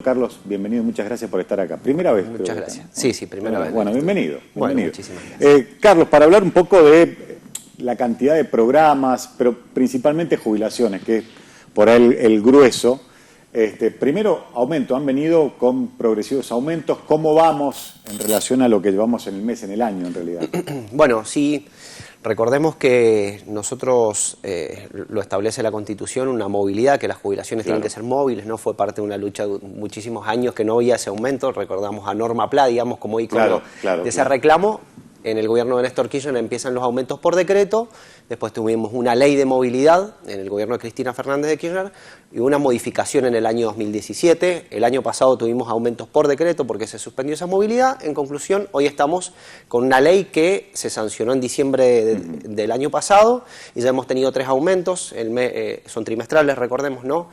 Carlos, bienvenido, muchas gracias por estar acá. Primera vez. Muchas gracias. Sí, primera vez. Bueno, bienvenido. Bueno, muchísimas gracias. Carlos, para hablar un poco de la cantidad de programas, pero principalmente jubilaciones, que es por ahí el grueso. Primero, aumento, han venido con progresivos aumentos. ¿Cómo vamos en relación a lo que llevamos en el mes, en el año, en realidad? Bueno, sí, recordemos que nosotros, lo establece la Constitución, una movilidad, que las jubilaciones tienen que ser móviles, ¿no? Fue parte de una lucha de muchísimos años que no había ese aumento. Recordamos a Norma Pla, digamos, como ícono de ese reclamo. En el gobierno de Néstor Kirchner empiezan los aumentos por decreto, después tuvimos una ley de movilidad en el gobierno de Cristina Fernández de Kirchner y una modificación en el año 2017. El año pasado tuvimos aumentos por decreto porque se suspendió esa movilidad. En conclusión, hoy estamos con una ley que se sancionó en diciembre del año pasado y ya hemos tenido 3 aumentos, son trimestrales, recordemos, ¿no?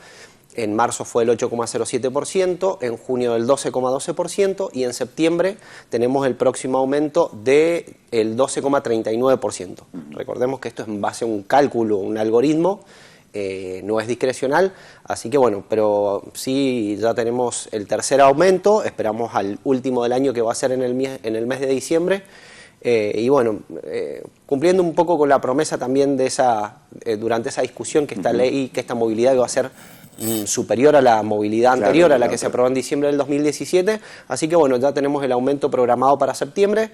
En marzo fue el 8,07%, en junio el 12,12% y en septiembre tenemos el próximo aumento del 12,39%. Recordemos que esto es en base a un cálculo, un algoritmo, no es discrecional, así que bueno, pero sí ya tenemos el tercer aumento, esperamos al último del año que va a ser en el mes de diciembre. Y bueno, cumpliendo un poco con la promesa también de durante esa discusión, que esta ley, que esta movilidad iba a ser superior a la movilidad anterior, a la que se aprobó en diciembre del 2017, así que bueno, ya tenemos el aumento programado para septiembre,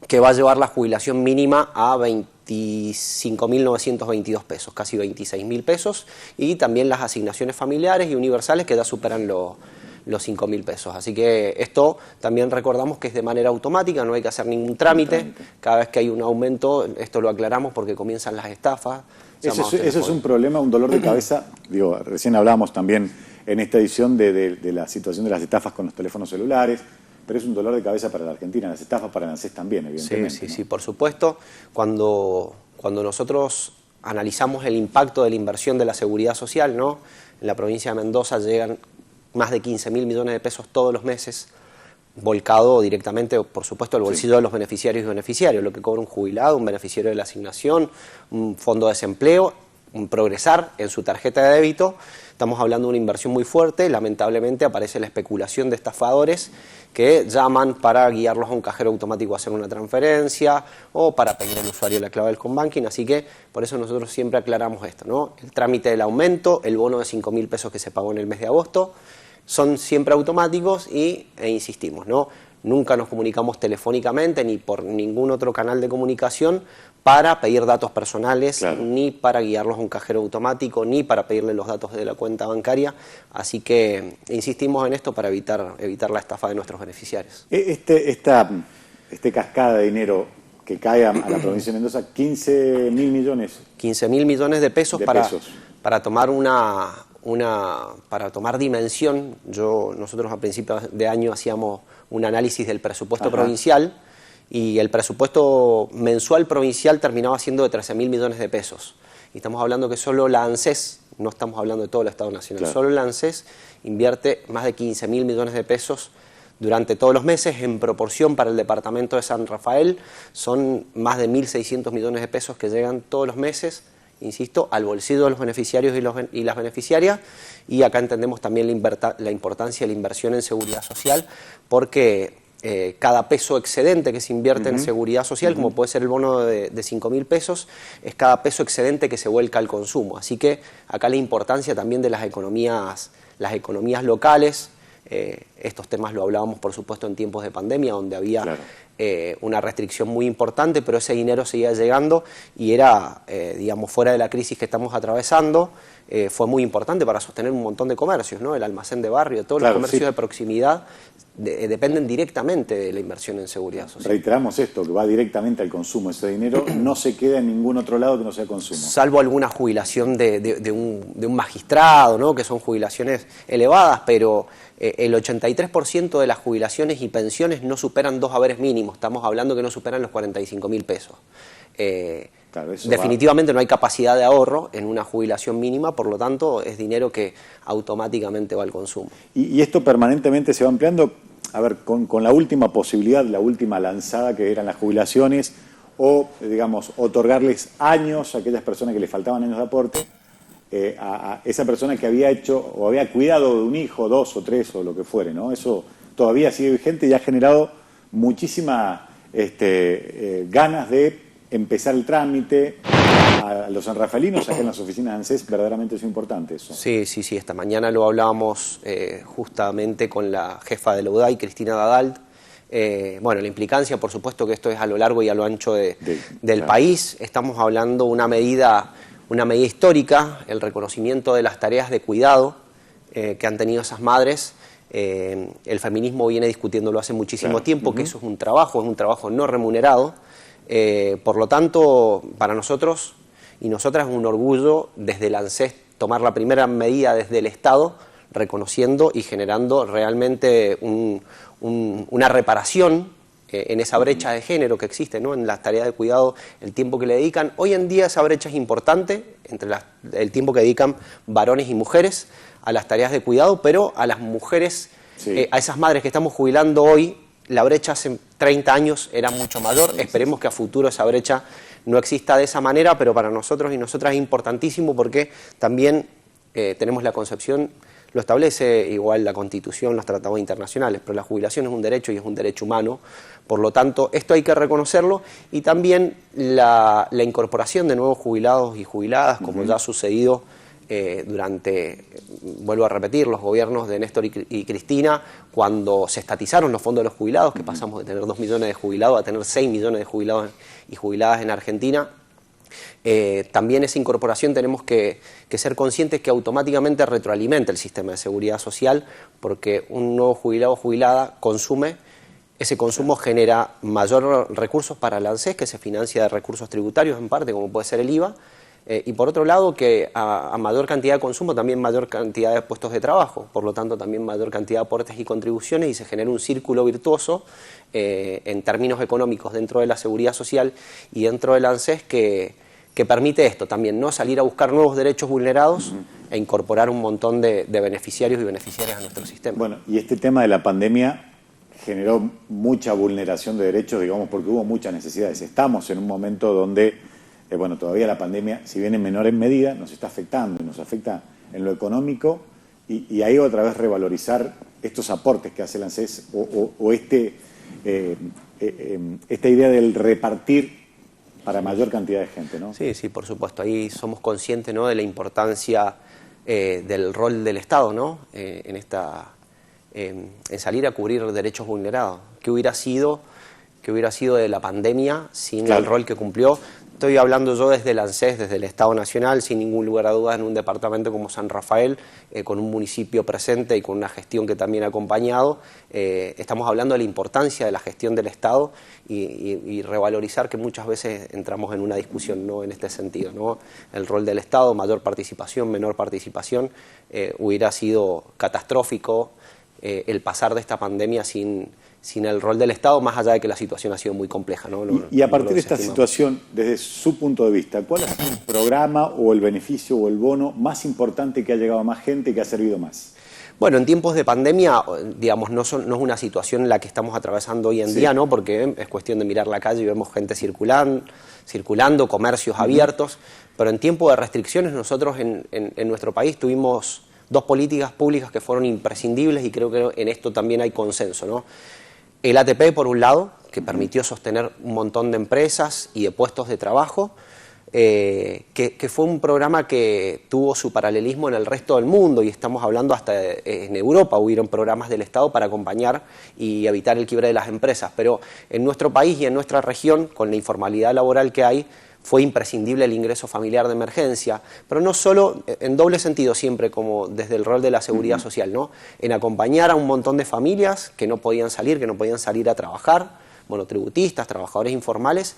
que va a llevar la jubilación mínima a 25.922 pesos, casi 26.000 pesos, y también las asignaciones familiares y universales que ya superan los 5.000 pesos. Así que esto también recordamos que es de manera automática, no hay que hacer ningún trámite. Cada vez que hay un aumento, esto lo aclaramos porque comienzan las estafas. Eso es un problema, un dolor de cabeza. Digo, recién hablábamos también en esta edición de la situación de las estafas con los teléfonos celulares, pero es un dolor de cabeza para la Argentina, las estafas para la ANSES también, evidentemente. Sí, sí, por supuesto. Cuando nosotros analizamos el impacto de la inversión de la seguridad social, ¿no? En la provincia de Mendoza llegan más de 15.000 millones de pesos todos los meses, volcado directamente, por supuesto, al bolsillo de los beneficiarios y beneficiarios, lo que cobra un jubilado, un beneficiario de la asignación, un fondo de desempleo, un progresar en su tarjeta de débito. Estamos hablando de una inversión muy fuerte. Lamentablemente aparece la especulación de estafadores que llaman para guiarlos a un cajero automático a hacer una transferencia o para pedir al usuario la clave del Combanking. Así que por eso nosotros siempre aclaramos esto, ¿no? El trámite del aumento, el bono de 5.000 pesos que se pagó en el mes de agosto, son siempre automáticos e insistimos, ¿no? Nunca nos comunicamos telefónicamente ni por ningún otro canal de comunicación para pedir datos personales, ni para guiarlos a un cajero automático, ni para pedirle los datos de la cuenta bancaria. Así que insistimos en esto para evitar la estafa de nuestros beneficiarios. Esta cascada de dinero que cae a la provincia de Mendoza, 15.000 millones. 15.000 millones de pesos para tomar para tomar dimensión. Nosotros a principios de año hacíamos un análisis del presupuesto provincial y el presupuesto mensual provincial terminaba siendo de 13.000 millones de pesos. Y estamos hablando que solo la ANSES, no estamos hablando de todo el Estado Nacional, solo la ANSES invierte más de 15.000 millones de pesos durante todos los meses. En proporción para el departamento de San Rafael son más de 1.600 millones de pesos que llegan todos los meses, insisto, al bolsillo de los beneficiarios y las beneficiarias. Y acá entendemos también la importancia de la inversión en seguridad social, porque cada peso excedente que se invierte en seguridad social, como puede ser el bono de 5.000 pesos, es cada peso excedente que se vuelca al consumo. Así que acá la importancia también de las economías locales. Estos temas lo hablábamos, por supuesto, en tiempos de pandemia, donde había una restricción muy importante, pero ese dinero seguía llegando y era, digamos, fuera de la crisis que estamos atravesando, fue muy importante para sostener un montón de comercios, ¿no? El almacén de barrio, todos los comercios de proximidad dependen directamente de la inversión en seguridad social. Reiteramos esto, que va directamente al consumo. Ese dinero no se queda en ningún otro lado que no sea consumo. Salvo alguna jubilación de un magistrado, ¿no? Que son jubilaciones elevadas, pero el 83% de las jubilaciones y pensiones no superan 2 haberes mínimos. Estamos hablando que no superan los 45.000 pesos. Definitivamente no hay capacidad de ahorro en una jubilación mínima, por lo tanto es dinero que automáticamente va al consumo. Y esto permanentemente se va ampliando, a ver, con la última posibilidad, la última lanzada que eran las jubilaciones, o digamos, otorgarles años a aquellas personas que les faltaban años de aporte. a esa persona que había hecho o había cuidado de un hijo, 2 o 3 o lo que fuere, ¿no? Eso todavía sigue vigente y ha generado muchísimas ganas de empezar el trámite. A los sanrafaelinos acá en las oficinas de ANSES verdaderamente es importante eso. Sí, esta mañana lo hablábamos justamente con la jefa de la UDAI, Cristina Dadalt. Bueno, la implicancia, por supuesto que esto es a lo largo y a lo ancho del país. Estamos hablando de una medida histórica, el reconocimiento de las tareas de cuidado que han tenido esas madres. El feminismo viene discutiéndolo hace muchísimo tiempo, que eso es un trabajo no remunerado. Por lo tanto, para nosotros y nosotras es un orgullo desde el ANSES tomar la primera medida desde el Estado, reconociendo y generando realmente una reparación en esa brecha de género que existe, ¿no? En las tareas de cuidado, el tiempo que le dedican. Hoy en día esa brecha es importante entre el tiempo que dedican varones y mujeres a las tareas de cuidado, pero a las mujeres, a esas madres que estamos jubilando hoy, la brecha hace 30 años era mucho mayor. Esperemos que a futuro esa brecha no exista de esa manera, pero para nosotros y nosotras es importantísimo porque también tenemos la concepción, lo establece igual la Constitución, los tratados internacionales, pero la jubilación es un derecho y es un derecho humano. Por lo tanto, esto hay que reconocerlo, y también la incorporación de nuevos jubilados y jubiladas, como ya ha sucedido durante, vuelvo a repetir, los gobiernos de Néstor y Cristina, cuando se estatizaron los fondos de los jubilados, que pasamos de tener 2 millones de jubilados a tener 6 millones de jubilados y jubiladas en Argentina. También esa incorporación tenemos que ser conscientes que automáticamente retroalimenta el sistema de seguridad social, porque un nuevo jubilado o jubilada consume, ese consumo genera mayor recursos para el ANSES, que se financia de recursos tributarios en parte, como puede ser el IVA, y por otro lado que a mayor cantidad de consumo también mayor cantidad de puestos de trabajo, por lo tanto también mayor cantidad de aportes y contribuciones, y se genera un círculo virtuoso en términos económicos dentro de la seguridad social y dentro del ANSES que permite esto también, ¿no? Salir a buscar nuevos derechos vulnerados e incorporar un montón de beneficiarios y beneficiarias a nuestro sistema. Bueno, y este tema de la pandemia generó mucha vulneración de derechos, digamos, porque hubo muchas necesidades. Estamos en un momento donde, bueno, todavía la pandemia, si bien en menor medida, nos está afectando y nos afecta en lo económico, y ahí otra vez revalorizar estos aportes que hace el ANSES o esta idea del repartir para mayor cantidad de gente, ¿no? Sí, por supuesto. Ahí somos conscientes, ¿no?, de la importancia del rol del Estado, ¿no? En salir a cubrir derechos vulnerados. ¿Qué hubiera sido de la pandemia sin el rol que cumplió? Estoy hablando yo desde el ANSES, desde el Estado Nacional, sin ningún lugar a dudas, en un departamento como San Rafael, con un municipio presente y con una gestión que también ha acompañado. Estamos hablando de la importancia de la gestión del Estado y revalorizar que muchas veces entramos en una discusión, ¿no?, en este sentido, ¿no? El rol del Estado, mayor participación, menor participación, hubiera sido catastrófico el pasar de esta pandemia sin el rol del Estado, más allá de que la situación ha sido muy compleja, ¿no? Y a partir de esta situación, desde su punto de vista, ¿cuál es el programa o el beneficio o el bono más importante que ha llegado a más gente y que ha servido más? Bueno, en tiempos de pandemia, digamos, no es una situación en la que estamos atravesando hoy en día, ¿no? Porque es cuestión de mirar la calle y vemos gente circulando, comercios abiertos, pero en tiempo de restricciones nosotros en nuestro país tuvimos 2 políticas públicas que fueron imprescindibles, y creo que en esto también hay consenso, ¿no? El ATP, por un lado, que permitió sostener un montón de empresas y de puestos de trabajo, que fue un programa que tuvo su paralelismo en el resto del mundo, y estamos hablando hasta en Europa hubieron programas del Estado para acompañar y evitar el quiebre de las empresas, pero en nuestro país y en nuestra región, con la informalidad laboral que hay, fue imprescindible el ingreso familiar de emergencia, pero no solo, en doble sentido siempre, como desde el rol de la seguridad social, ¿no? En acompañar a un montón de familias que no podían salir a trabajar, monotributistas, trabajadores informales,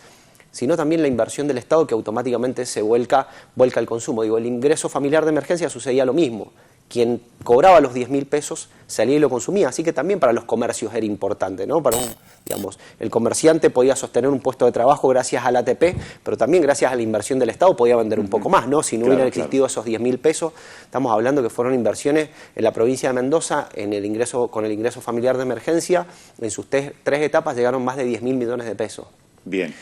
sino también la inversión del Estado que automáticamente se vuelca al consumo. Digo, el ingreso familiar de emergencia sucedía lo mismo. Quien cobraba los 10.000 pesos salía y lo consumía, así que también para los comercios era importante, ¿no? El comerciante podía sostener un puesto de trabajo gracias al ATP, pero también gracias a la inversión del Estado podía vender un poco más, ¿no? Si no hubieran existido esos 10.000 pesos, estamos hablando que fueron inversiones en la provincia de Mendoza, con el ingreso familiar de emergencia, en sus 3 etapas llegaron más de 10.000 millones de pesos. Bien.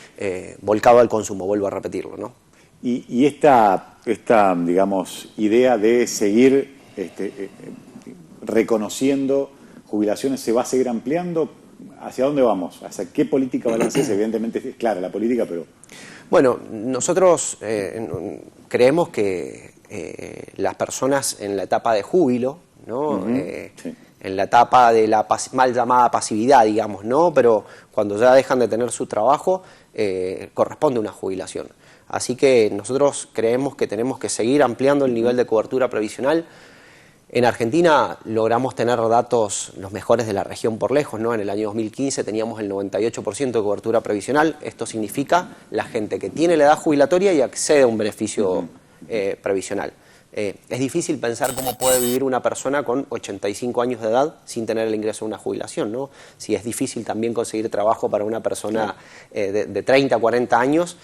Volcado al consumo, vuelvo a repetirlo, ¿no? Y esta, digamos, idea de seguir reconociendo jubilaciones, ¿se va a seguir ampliando? ¿Hacia dónde vamos? ¿Hacia qué política balancees? Evidentemente es clara la política, pero... Bueno, nosotros creemos que las personas en la etapa de júbilo, ¿no? Sí. En la etapa de la mal llamada pasividad, digamos, ¿no? Pero cuando ya dejan de tener su trabajo, corresponde una jubilación. Así que nosotros creemos que tenemos que seguir ampliando el nivel de cobertura previsional. En Argentina logramos tener datos los mejores de la región por lejos, ¿no? En el año 2015 teníamos el 98% de cobertura previsional. Esto significa la gente que tiene la edad jubilatoria y accede a un beneficio previsional. Es difícil pensar cómo puede vivir una persona con 85 años de edad sin tener el ingreso de una jubilación, ¿no? Si es difícil también conseguir trabajo para una persona de 30, 40 años,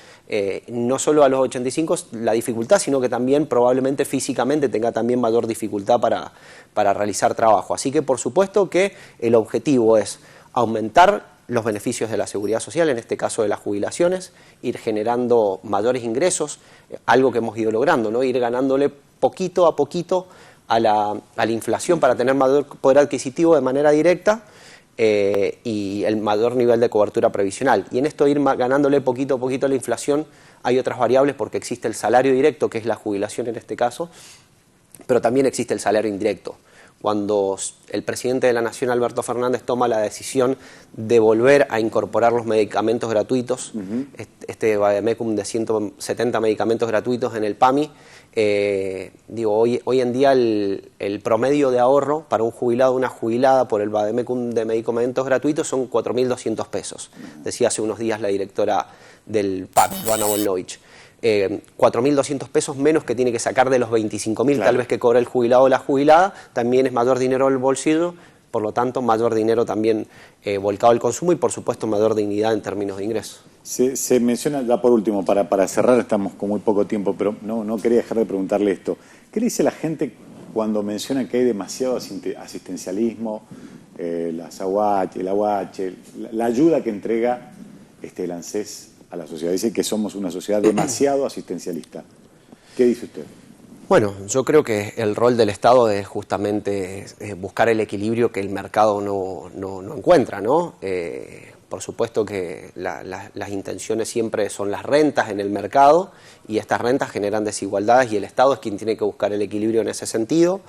no solo a los 85 la dificultad, sino que también probablemente físicamente tenga también mayor dificultad para realizar trabajo. Así que por supuesto que el objetivo es aumentar los beneficios de la seguridad social, en este caso de las jubilaciones, ir generando mayores ingresos, algo que hemos ido logrando, ¿no? Ir ganándole poquito a poquito a la inflación para tener mayor poder adquisitivo de manera directa y el mayor nivel de cobertura previsional. Y en esto ir ganándole poquito a poquito a la inflación hay otras variables porque existe el salario directo, que es la jubilación en este caso, pero también existe el salario indirecto. Cuando el presidente de la Nación, Alberto Fernández, toma la decisión de volver a incorporar los medicamentos gratuitos, este vademecum de 170 medicamentos gratuitos en el PAMI, hoy en día el promedio de ahorro para un jubilado o una jubilada por el vademecum de medicamentos gratuitos son 4.200 pesos, decía hace unos días la directora del PAMI, Luana Bonlovich. 4.200 pesos menos que tiene que sacar de los 25.000 tal vez que cobra el jubilado o la jubilada, también es mayor dinero al bolsillo, por lo tanto mayor dinero también volcado al consumo y por supuesto mayor dignidad en términos de ingresos. Se menciona, ya por último, para cerrar, estamos con muy poco tiempo, pero no quería dejar de preguntarle esto. ¿Qué le dice la gente cuando menciona que hay demasiado asistencialismo, las AUH, el AUH, la ayuda que entrega el ANSES a la sociedad? Dice que somos una sociedad demasiado asistencialista. ¿Qué dice usted? Bueno, yo creo que el rol del Estado es justamente buscar el equilibrio que el mercado no encuentra, ¿no? Por supuesto que las intenciones siempre son las rentas en el mercado y estas rentas generan desigualdades y el Estado es quien tiene que buscar el equilibrio en ese sentido.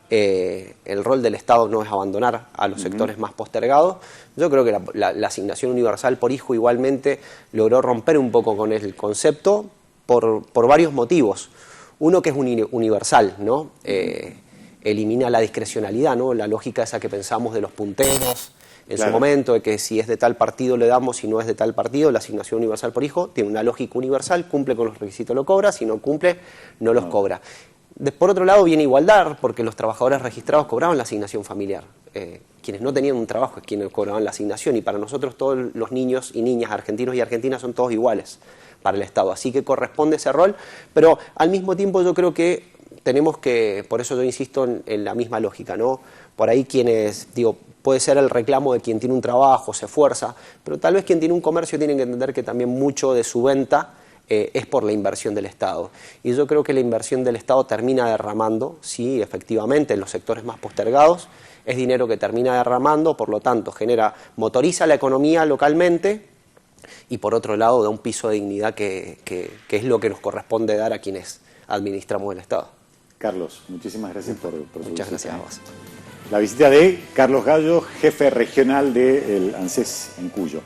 El rol del Estado no es abandonar a los sectores más postergados. Yo creo que la asignación universal por hijo igualmente logró romper un poco con el concepto por varios motivos. Uno que es universal, ¿no? Elimina la discrecionalidad, ¿no? La lógica esa que pensamos de los punteros en su momento, de que si es de tal partido le damos, si no es de tal partido, la asignación universal por hijo tiene una lógica universal, cumple con los requisitos lo cobra, si no cumple no los cobra. Por otro lado viene igualdad, porque los trabajadores registrados cobraban la asignación familiar. Quienes no tenían un trabajo es quienes cobraban la asignación y para nosotros todos los niños y niñas argentinos y argentinas son todos iguales para el Estado. Así que corresponde ese rol, pero al mismo tiempo yo creo que tenemos que, por eso yo insisto en la misma lógica, ¿no? Por ahí quienes, puede ser el reclamo de quien tiene un trabajo, se esfuerza, pero tal vez quien tiene un comercio tiene que entender que también mucho de su venta es por la inversión del Estado. Y yo creo que la inversión del Estado termina derramando, sí, efectivamente, en los sectores más postergados, es dinero que termina derramando, por lo tanto, motoriza la economía localmente y por otro lado da un piso de dignidad que es lo que nos corresponde dar a quienes administramos el Estado. Carlos, muchísimas gracias por su visita. Muchas gracias a vos. La visita de Carlos Gallo, jefe regional del ANSES en Cuyo.